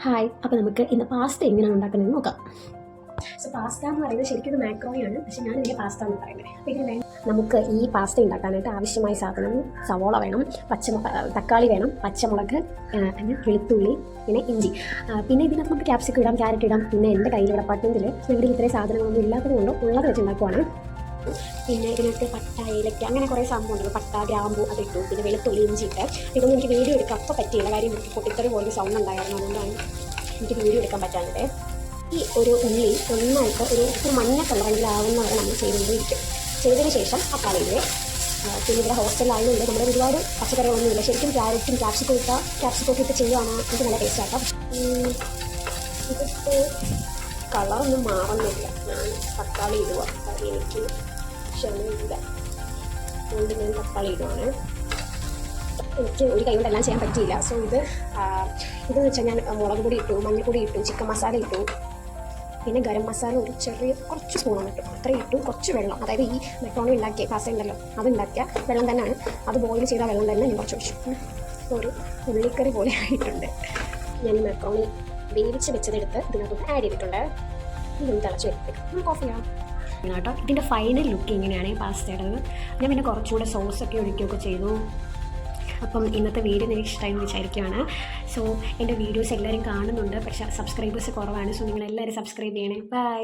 Hi, അപ്പോൾ നമുക്ക് ഇന്ന് പാസ്ത എങ്ങനെയാണ് ഉണ്ടാക്കുന്നതെന്ന് നോക്കാം. സോ പാസ്ത എന്ന് പറയുന്നത് ശരിക്കും ഇത് മാക്രോണിയാണ്, പക്ഷേ ഞാൻ ഇതിൻ്റെ പാസ്ത എന്ന് പറയുന്നത്. അപ്പോൾ ഇതിന് വേണം നമുക്ക് ഈ പാസ്ത ഉണ്ടാക്കാനായിട്ട് ആവശ്യമായ സാധനം സവോള വേണം, തക്കാളി വേണം, പച്ചമുളക്, പിന്നെ വെളുത്തുള്ളി, പിന്നെ ഇഞ്ചി. പിന്നെ ഇതിനകത്ത് നമുക്ക് ക്യാപ്സിക്കം ഇടാം, ക്യാരറ്റ് ഇടാം. പിന്നെ എൻ്റെ കയ്യിലിവിടെ പട്ടണത്തിൽ ഞങ്ങളുടെ ഇത്രയും സാധനങ്ങളൊന്നും ഇല്ലാത്തത് കൊണ്ട് ഉള്ളത് വെച്ച് ഉണ്ടാക്കുവാണ്. പിന്നെ ഇതിനകത്ത് പട്ട, ഏലക്ക, അങ്ങനെ കുറേ സംഭവമുണ്ടല്ലോ, പട്ട, ഗ്രാമ്പു അതിട്ടു. പിന്നെ വെളുത്തുള്ളി, ഇഞ്ചി ഇട്ട്. ഇതൊന്നും എനിക്ക് വീഡിയോ എടുക്കാൻ അപ്പോൾ പറ്റിയില്ല, കാര്യം പൊട്ടിത്തെറി പോലൊരു സൗണ്ട് ഉണ്ടായിരുന്നു, അതുകൊണ്ടാണ് എനിക്ക് വീഡിയോ എടുക്കാൻ പറ്റാഞ്ഞത്. ഈ ഒരു ഉള്ളി നന്നായിട്ട് ഒരു മഞ്ഞ കളറെങ്കിലാവുന്നവരെ നമ്മൾ ചെയ്തുകൊണ്ടിരിക്കും. ചെയ്തതിന് ശേഷം തക്കാളിയിൽ, പിന്നെ ഇവിടെ ഹോസ്റ്റലിലായതുകൊണ്ട് നമ്മുടെ ഒരുപാട് പച്ചക്കറികളൊന്നുമില്ല. ശരിക്കും ക്യാരറ്റും ക്യാപ്സിക്കൊക്കെ ഇട്ട് ചെയ്യുകയാണ് എനിക്ക് നല്ല ടേസ്റ്റ് ആക്കാം. ഇതിട്ട് കളറൊന്നും മാറുന്നില്ല. ഞാൻ തക്കാളി ഇടുക, കാര്യം എനിക്ക് ക്ഷമയില്ല, അതുകൊണ്ട് ഞാൻ തക്കാളി ഇടുവാണ്. എനിക്ക് ഒരു കൈ കൊണ്ടെല്ലാം ചെയ്യാൻ പറ്റിയില്ല. സോ ഇതെന്ന് വെച്ചാൽ ഞാൻ മുളക് പൊടി ഇട്ടു, മഞ്ഞൾപ്പൊടി ഇട്ടു, ചിക്കൻ മസാല ഇട്ടു, പിന്നെ ഗരം മസാല ഒരു കുറച്ച് സ്പൂണാണ് ഇട്ടു, അത്രയും ഇട്ടു. കുറച്ച് വെള്ളം, അതായത് ഈ മെക്രോണി ഉണ്ടാക്കിയ പാസ്ത ഉണ്ടല്ലോ അതുണ്ടാക്കിയ വെള്ളം തന്നെയാണ്, അത് ബോയിൽ ചെയ്ത വെള്ളം തന്നെ ഞാൻ കുറച്ച് ഒഴിച്ചു. ഒരു ഉള്ളിക്കറി പോലെ ആയിട്ടുണ്ട്. ഞാൻ മെക്രോണി വേവിച്ച് വെച്ചതെടുത്ത് ഇതിനകത്തോട്ട് ആഡ് ചെയ്തിട്ടുണ്ട്. ഇതൊന്ന് തിളച്ച് വരുത്തേക്ക് ഓഫ് ചെയ്യാം കേട്ടോ. ഇതിൻ്റെ ഫൈനൽ ലുക്ക് ഇങ്ങനെയാണ് ഈ പാസ്തയുടെ. ഞാൻ പിന്നെ കുറച്ചുകൂടെ സോസൊക്കെ ഒഴിക്കുകയൊക്കെ ചെയ്തു. അപ്പം ഇന്നത്തെ വീഡിയോ നിങ്ങൾക്ക് ഇഷ്ടമായി വിചാരിക്കുകയാണ്. സോ എൻ്റെ വീഡിയോസ് എല്ലാവരും കാണുന്നുണ്ട്, പക്ഷേ സബ്സ്ക്രൈബേഴ്സ് കുറവാണ്. സോ നിങ്ങളെല്ലാവരും സബ്സ്ക്രൈബ് ചെയ്യണേ. ബൈ.